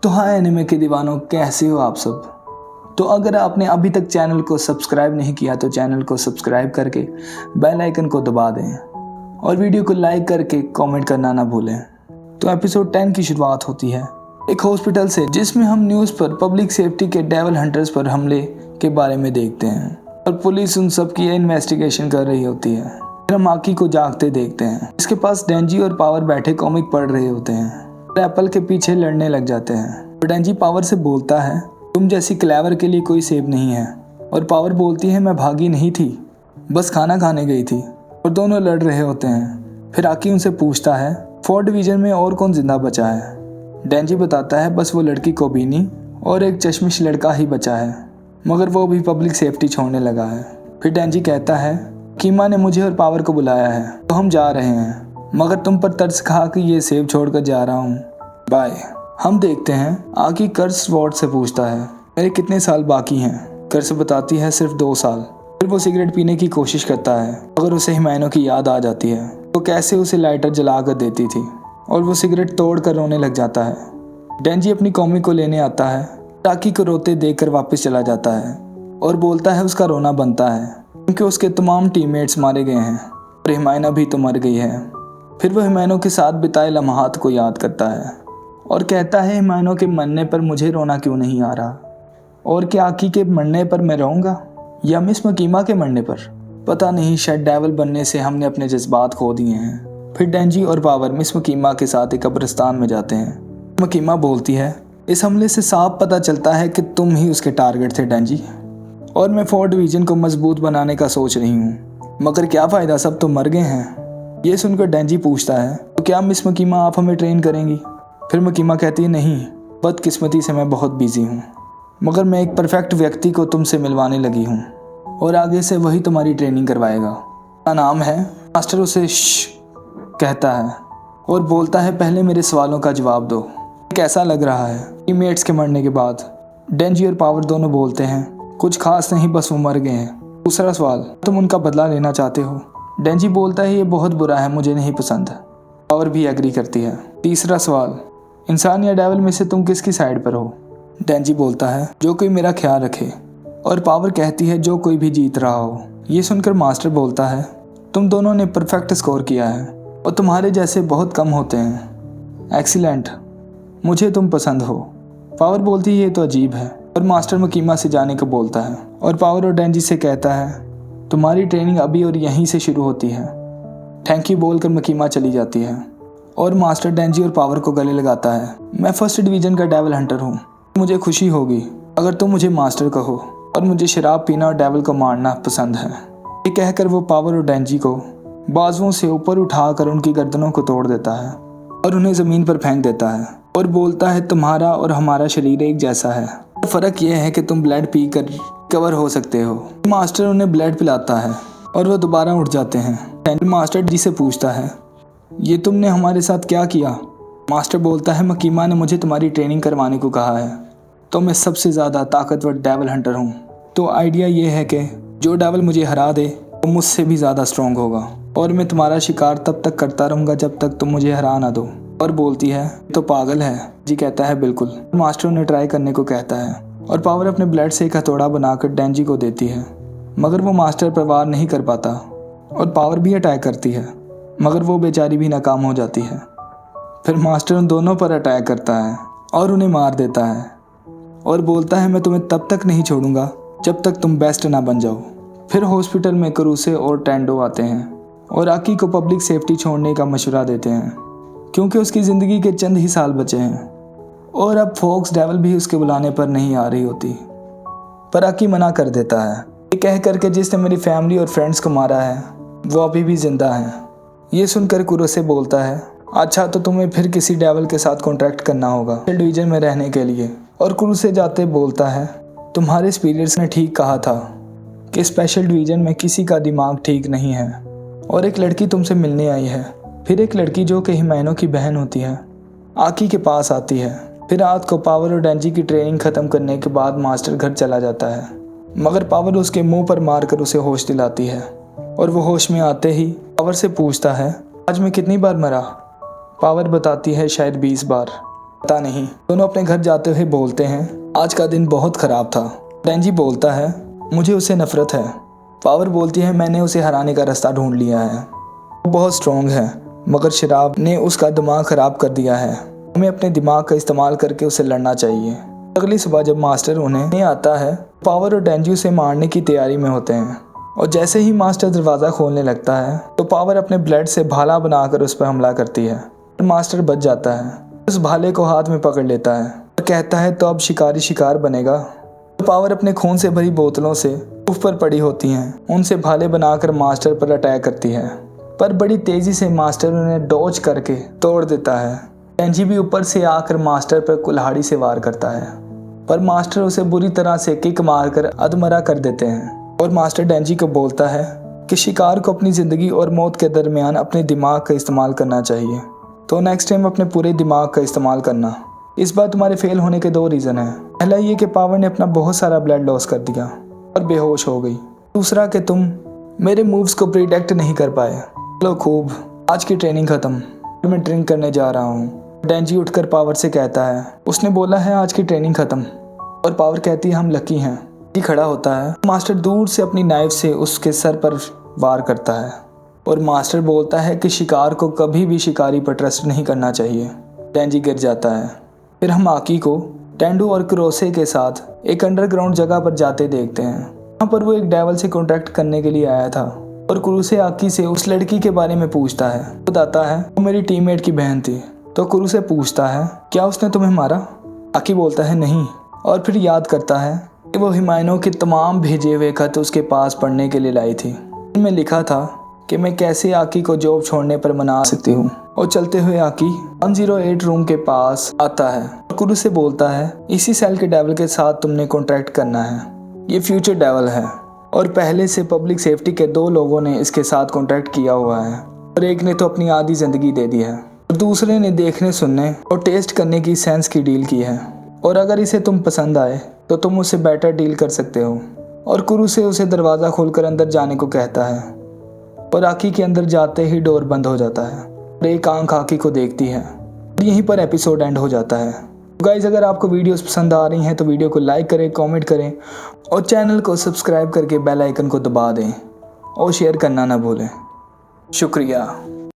तो हाँ एनिमे के दीवानों, कैसे हो आप सब। तो अगर आपने अभी तक चैनल को सब्सक्राइब नहीं किया तो चैनल को सब्सक्राइब करके बेल आइकन को दबा दें और वीडियो को लाइक करके कमेंट करना ना भूलें। तो एपिसोड 10 की शुरुआत होती है एक हॉस्पिटल से, जिसमें हम न्यूज़ पर पब्लिक सेफ्टी के डेविल हंटर्स पर हमले के बारे में देखते हैं और पुलिस उन सब की इन्वेस्टिगेशन कर रही होती है। फिर हम आकी को जागते देखते हैं। इसके पास डेंजी और पावर बैठे कॉमिक पढ़ रहे होते हैं। एप्पल के पीछे लड़ने लग जाते हैं। तो डेंजी पावर से बोलता है, तुम जैसी क्लेवर के लिए कोई सेब नहीं है। और पावर बोलती है, मैं भागी नहीं थी, बस खाना खाने गई थी। और दोनों लड़ रहे होते हैं। फिर आकी उनसे पूछता है, 4 डिवीजन में और कौन जिंदा बचा है। डेंजी बताता है, बस वो लड़की कोबिनी और एक चश्मिश लड़का ही बचा है, मगर वो भी पब्लिक सेफ्टी छोड़ने लगा है। फिर डेंजी कहता है, कीमा ने मुझे और पावर को बुलाया है तो हम जा रहे हैं, मगर तुम पर तरस खा कि ये सेब छोड़कर जा रहा हूँ, बाय। हम देखते हैं आकी कर्स वॉर्ड से पूछता है, मेरे कितने साल बाकी हैं। कर्स बताती है, सिर्फ 2 साल। फिर वो सिगरेट पीने की कोशिश करता है, मगर उसे हिमायनों की याद आ जाती है, वो कैसे उसे लाइटर जला कर देती थी, और वो सिगरेट तोड़ कर रोने लग जाता है। डेंजी अपनी कॉमिक को लेने आता है, आकी को रोते देखकर वापस चला जाता है और बोलता है उसका रोना बनता है क्योंकि उसके तमाम टीममेट्स मारे गए हैं और हिमायना भी तो मर गई है। फिर वो हिमायनों के साथ बिताए लम्हात को याद करता है और कहता है, हिमायनों के मरने पर मुझे रोना क्यों नहीं आ रहा, और क्या आकी के मरने पर मैं रोऊंगा या मिस मकीमा के मरने पर। पता नहीं, शायद डेविल बनने से हमने अपने जज्बात खो दिए हैं। फिर डेंजी और पावर मिस मकीमा के साथ एक कब्रिस्तान में जाते हैं। मकीमा बोलती है, इस हमले से साफ पता चलता है कि तुम ही उसके टारगेट थे डेंजी, और मैं 4 डिवीजन को मजबूत बनाने का सोच रही हूँ, मगर क्या फ़ायदा, सब तो मर गए हैं। ये सुनकर डेंजी पूछता है, तो क्या मिस मकीमा आप हमें ट्रेन करेंगी। फिर मकीमा कहती है, नहीं, बदकिस्मती से मैं बहुत बिजी हूँ, मगर मैं एक परफेक्ट व्यक्ति को तुमसे मिलवाने लगी हूँ और आगे से वही तुम्हारी ट्रेनिंग करवाएगा। उसका नाम है। मास्टर उसे श्श कहता है और बोलता है, पहले मेरे सवालों का जवाब दो, कैसा लग रहा है। टीममेट्स के मरने के बाद डेंजी और पावर दोनों बोलते हैं, कुछ खास नहीं, बस वो मर गए हैं। दूसरा सवाल, तुम उनका बदला लेना चाहते हो। डेंजी बोलता है, ये बहुत बुरा है, मुझे नहीं पसंद। पावर भी एग्री करती है। तीसरा सवाल, इंसान या डेविल में से तुम किसकी साइड पर हो। डेंजी बोलता है, जो कोई मेरा ख्याल रखे। और पावर कहती है, जो कोई भी जीत रहा हो। ये सुनकर मास्टर बोलता है, तुम दोनों ने परफेक्ट स्कोर किया है और तुम्हारे जैसे बहुत कम होते हैं। एक्सीलेंट, मुझे तुम पसंद हो। पावर बोलती है, ये तो अजीब है। और मास्टर मकीमा से जाने को बोलता है और पावर और डेंजी से कहता है, तुम्हारी ट्रेनिंग अभी और यहीं से शुरू होती है। थैंक यू बोलकर मकीमा चली जाती है और मास्टर डेंजी और पावर को गले लगाता है, मैं 1st डिवीजन का डेविल हंटर हूँ, मुझे खुशी होगी अगर तुम मुझे मास्टर कहो, और मुझे शराब पीना और डेविल को मारना पसंद है। ये कहकर वो पावर और डेंजी को बाजुओं से ऊपर उठाकर उनकी गर्दनों को तोड़ देता है और उन्हें ज़मीन पर फेंक देता है और बोलता है, तुम्हारा और हमारा शरीर एक जैसा है, फ़र्क यह है कि तुम ब्लड पी कर कवर हो सकते हो। मास्टर उन्हें ब्लड पिलाता है और वो दोबारा उठ जाते हैं। मास्टर जी से पूछता है, ये तुमने हमारे साथ क्या किया। मास्टर बोलता है, मकीमा ने मुझे तुम्हारी ट्रेनिंग करवाने को कहा है, तो मैं सबसे ज़्यादा ताकतवर डेविल हंटर हूँ। तो आइडिया ये है कि जो डेविल मुझे हरा दे वो मुझसे भी ज़्यादा स्ट्रॉन्ग होगा, और मैं तुम्हारा शिकार तब तक करता रहूँगा जब तक तुम मुझे हरा ना दो। और बोलती है, तो पागल है। जी कहता है, बिल्कुल। मास्टर उन्हें ट्राई करने को कहता है और पावर अपने ब्लड से एक हथौड़ा बनाकर डेंजी को देती है, मगर वो मास्टर पर वार नहीं कर पाता। और पावर भी अटैक करती है, मगर वो बेचारी भी नाकाम हो जाती है। फिर मास्टर उन दोनों पर अटैक करता है और उन्हें मार देता है और बोलता है, मैं तुम्हें तब तक नहीं छोड़ूंगा जब तक तुम बेस्ट ना बन जाओ। फिर हॉस्पिटल में करूसे और टेंडो आते हैं और आकी को पब्लिक सेफ्टी छोड़ने का मशवरा देते हैं क्योंकि उसकी ज़िंदगी के चंद ही साल बचे हैं और अब फॉक्स डेविल भी उसके बुलाने पर नहीं आ रही होती। पर आकी मना कर देता है, ये कह करके जिसने मेरी फैमिली और फ्रेंड्स को मारा है वो अभी भी जिंदा है। ये सुनकर कुरोसे बोलता है, अच्छा, तो तुम्हें फिर किसी डेविल के साथ कॉन्ट्रैक्ट करना होगा डिवीजन में रहने के लिए। और कुरोसे जाते बोलता है, तुम्हारे स्पीरियट्स ने ठीक कहा था कि स्पेशल डिवीजन में किसी का दिमाग ठीक नहीं है, और एक लड़की तुमसे मिलने आई है। फिर एक लड़की जो कि हिमायनों की बहन होती है आकी के पास आती है। फिर रात को पावर और डेंजी की ट्रेनिंग ख़त्म करने के बाद मास्टर घर चला जाता है, मगर पावर उसके मुंह पर मारकर उसे होश दिलाती है और वो होश में आते ही पावर से पूछता है, आज मैं कितनी बार मरा। पावर बताती है, शायद 20 बार। पता नहीं। दोनों अपने घर जाते हुए बोलते हैं आज का दिन बहुत ख़राब था। डेंजी बोलता है मुझे उससे नफ़रत है। पावर बोलती है मैंने उसे हराने का रास्ता ढूंढ लिया है। वो बहुत स्ट्रॉन्ग है मगर शराब ने उसका दिमाग ख़राब कर दिया है। हमें अपने दिमाग का इस्तेमाल करके उसे लड़ना चाहिए। अगली सुबह जब मास्टर उन्हें आता है, पावर और डेंजी उसे मारने की तैयारी में होते हैं और जैसे ही मास्टर दरवाज़ा खोलने लगता है तो पावर अपने ब्लड से भाला बनाकर उस पर हमला करती है। मास्टर बच जाता है, उस भाले को हाथ में पकड़ लेता है और कहता है तो अब शिकारी शिकार बनेगा। पावर अपने खून से भरी बोतलों से ऊपर पड़ी होती हैं, उनसे भाले बनाकर मास्टर पर अटैक करती है, पर बड़ी तेज़ी से मास्टर उन्हें डॉज करके तोड़ देता है। डेंजी भी ऊपर से आकर मास्टर पर कुल्हाड़ी से वार करता है, पर मास्टर उसे बुरी तरह से किक मारकर अधमरा कर देते हैं और मास्टर डेंजी को बोलता है कि शिकार को अपनी ज़िंदगी और मौत के दरमियान अपने दिमाग का इस्तेमाल करना चाहिए। तो नेक्स्ट टाइम अपने पूरे दिमाग का इस्तेमाल करना। इस बार तुम्हारे फेल होने के 2 रीज़न हैं। पहला ये कि पावर ने अपना बहुत सारा ब्लड लॉस कर दिया और बेहोश हो गई। दूसरा कि तुम मेरे मूव्स को प्रिडिक्ट नहीं कर पाए। चलो खूब, आज की ट्रेनिंग ख़त्म, मैं ड्रिंक करने जा रहा हूँ। डेंजी उठकर पावर से कहता है उसने बोला है आज की ट्रेनिंग ख़त्म, और पावर कहती है हम लकी हैं। ये खड़ा होता है, मास्टर दूर से अपनी नाइफ से उसके सर पर वार करता है और मास्टर बोलता है कि शिकार को कभी भी शिकारी पर ट्रस्ट नहीं करना चाहिए। डेंजी गिर जाता है। फिर हम आकी को टेंडू और क्रोसे के साथ एक अंडरग्राउंड जगह पर जाते देखते हैं। वहाँ पर वो एक डेविल से कॉन्टैक्ट करने के लिए आया था और क्रूसे आकी से उस लड़की के बारे में पूछता है। वो बताता है वो मेरी टीममेट की बहन थी। तो क्रूसे पूछता है क्या उसने तुम्हें मारा? आकी बोलता है नहीं, और फिर याद करता है कि वो हिमायनों के तमाम भेजे हुए खत उसके पास पढ़ने के लिए लाई थी। उनमें लिखा था कि मैं कैसे आकी को जॉब छोड़ने पर मना सकती हूँ। और चलते हुए आकी 108 रूम के पास आता है और क्रूस से बोलता है इसी सेल के डेविल के साथ तुमने कॉन्ट्रैक्ट करना है। ये फ्यूचर डेविल है और पहले से पब्लिक सेफ्टी के 2 लोगों ने इसके साथ कॉन्ट्रैक्ट किया हुआ है, और एक ने तो अपनी आधी ज़िंदगी दे दी है और दूसरे ने देखने, सुनने और टेस्ट करने की सेंस की डील की है, और अगर इसे तुम पसंद आए तो तुम उससे बेटर डील कर सकते हो। और क्रूस से उसे दरवाज़ा खोलकर अंदर जाने को कहता है और आकी के अंदर जाते ही डोर बंद हो जाता है और एक आंख आकी को देखती है। यहीं पर एपिसोड एंड हो जाता है। गाइज, अगर आपको वीडियोस पसंद आ रही हैं तो वीडियो को लाइक करें, कमेंट करें और चैनल को सब्सक्राइब करके बेल आइकन को दबा दें और शेयर करना ना भूलें। शुक्रिया।